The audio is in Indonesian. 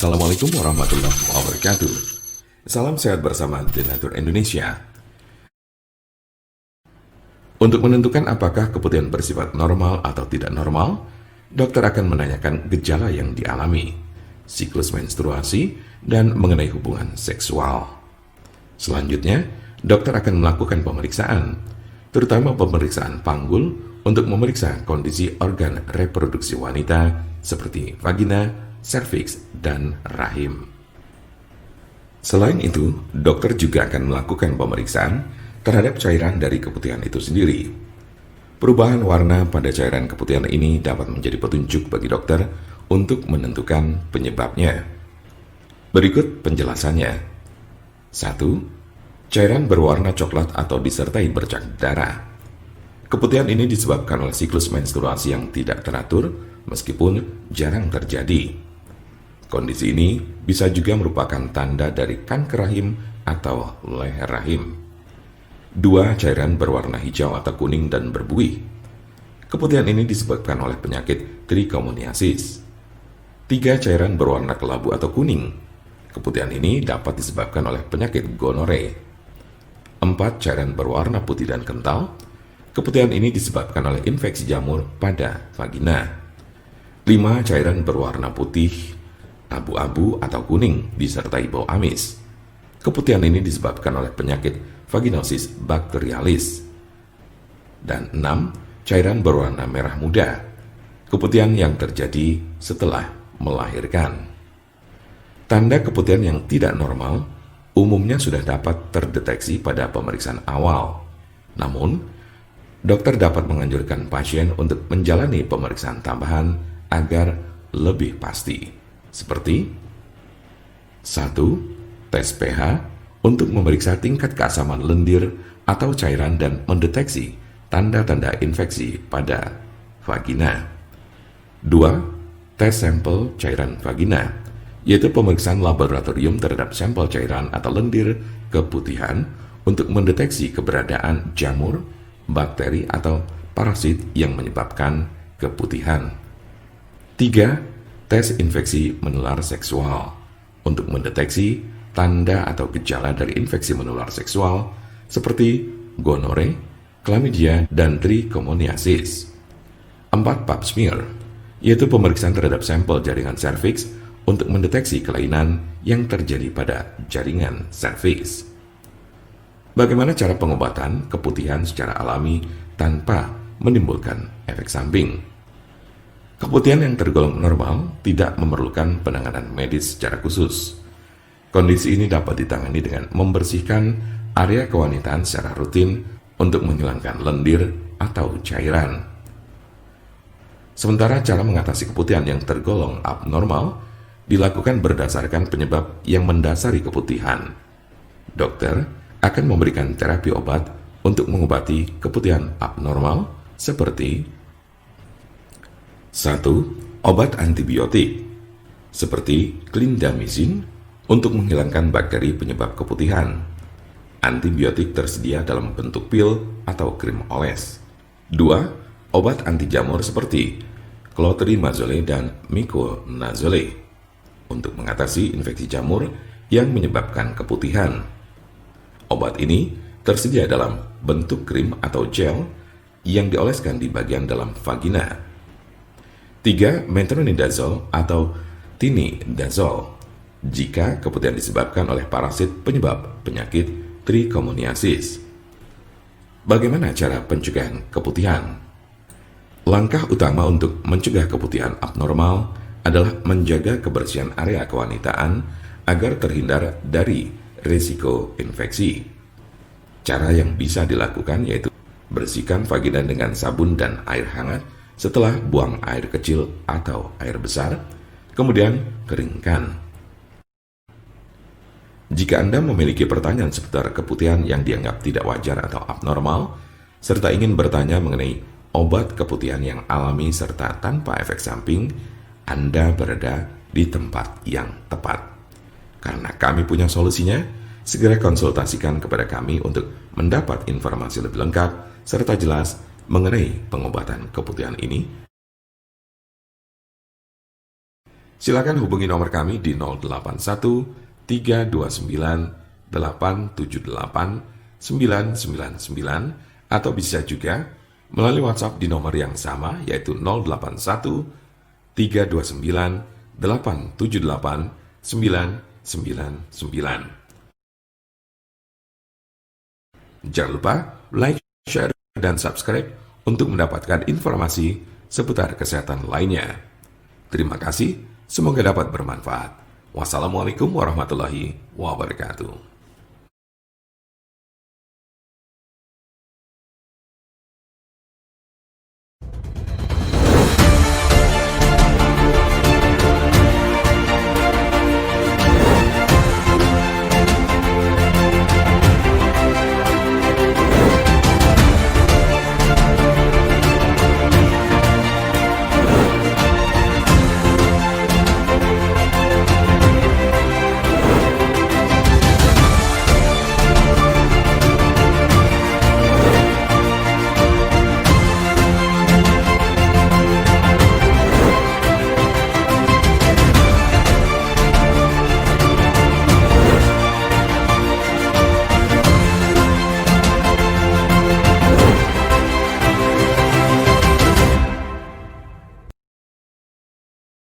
Assalamualaikum warahmatullahi wabarakatuh. Salam sehat bersama The Nature Indonesia. Untuk menentukan apakah keputihan bersifat normal atau tidak normal, dokter akan menanyakan gejala yang dialami, siklus menstruasi, dan mengenai hubungan seksual. Selanjutnya, dokter akan melakukan pemeriksaan, terutama pemeriksaan panggul untuk memeriksa kondisi organ reproduksi wanita seperti vagina, serviks, dan rahim. Selain itu, dokter juga akan melakukan pemeriksaan terhadap cairan dari keputihan itu sendiri. Perubahan warna pada cairan keputihan ini dapat menjadi petunjuk bagi dokter untuk menentukan penyebabnya. Berikut penjelasannya. 1. Cairan berwarna coklat atau disertai bercak darah. Keputihan ini disebabkan oleh siklus menstruasi yang tidak teratur meskipun jarang terjadi. Kondisi ini bisa juga merupakan tanda dari kanker rahim atau leher rahim. 2. Cairan berwarna hijau atau kuning dan berbuih. Keputihan ini disebabkan oleh penyakit trichomoniasis. 3. Cairan berwarna kelabu atau kuning. Keputihan ini dapat disebabkan oleh penyakit gonore. 4. Cairan berwarna putih dan kental. Keputihan ini disebabkan oleh infeksi jamur pada vagina. 5. Cairan berwarna putih, abu-abu atau kuning disertai bau amis. Keputihan ini disebabkan oleh penyakit vaginosis bacterialis. Dan 6. Cairan berwarna merah muda. Keputihan yang terjadi setelah melahirkan. Tanda keputihan yang tidak normal umumnya sudah dapat terdeteksi pada pemeriksaan awal. Namun, dokter dapat menganjurkan pasien untuk menjalani pemeriksaan tambahan agar lebih pasti. Seperti 1. Tes pH untuk memeriksa tingkat keasaman lendir atau cairan dan mendeteksi tanda-tanda infeksi pada vagina. 2. Tes sampel cairan vagina, yaitu pemeriksaan laboratorium terhadap sampel cairan atau lendir keputihan untuk mendeteksi keberadaan jamur, bakteri, atau parasit yang menyebabkan keputihan. 3. Tes infeksi menular seksual untuk mendeteksi tanda atau gejala dari infeksi menular seksual seperti gonore, chlamydia, dan trichomoniasis. 4. Pap smear, yaitu pemeriksaan terhadap sampel jaringan serviks untuk mendeteksi kelainan yang terjadi pada jaringan serviks. Bagaimana cara pengobatan keputihan secara alami tanpa menimbulkan efek samping? Keputihan yang tergolong normal tidak memerlukan penanganan medis secara khusus. Kondisi ini dapat ditangani dengan membersihkan area kewanitaan secara rutin untuk menghilangkan lendir atau cairan. Sementara cara mengatasi keputihan yang tergolong abnormal dilakukan berdasarkan penyebab yang mendasari keputihan. Dokter akan memberikan terapi obat untuk mengobati keputihan abnormal seperti 1. Obat antibiotik seperti clindamycin untuk menghilangkan bakteri penyebab keputihan. Antibiotik tersedia dalam bentuk pil atau krim oles. 2. Obat anti jamur seperti clotrimazole dan miconazole untuk mengatasi infeksi jamur yang menyebabkan keputihan. Obat ini tersedia dalam bentuk krim atau gel yang dioleskan di bagian dalam vagina. 3. Metronidazole atau tinidazole jika keputihan disebabkan oleh parasit penyebab penyakit trichomoniasis. Bagaimana cara pencegahan keputihan? Langkah utama untuk mencegah keputihan abnormal adalah menjaga kebersihan area kewanitaan agar terhindar dari risiko infeksi. Cara yang bisa dilakukan yaitu bersihkan vagina dengan sabun dan air hangat setelah buang air kecil atau air besar, kemudian keringkan. Jika Anda memiliki pertanyaan seputar keputihan yang dianggap tidak wajar atau abnormal, serta ingin bertanya mengenai obat keputihan yang alami serta tanpa efek samping, Anda berada di tempat yang tepat. Karena kami punya solusinya, segera konsultasikan kepada kami untuk mendapat informasi lebih lengkap serta jelas mengenai pengobatan keputihan ini. Silakan hubungi nomor kami di 081 329 878 999 atau bisa juga melalui WhatsApp di nomor yang sama yaitu 081 329 878 999. Jangan lupa like, share, dan subscribe untuk mendapatkan informasi seputar kesehatan lainnya. Terima kasih, semoga dapat bermanfaat. Wassalamualaikum warahmatullahi wabarakatuh.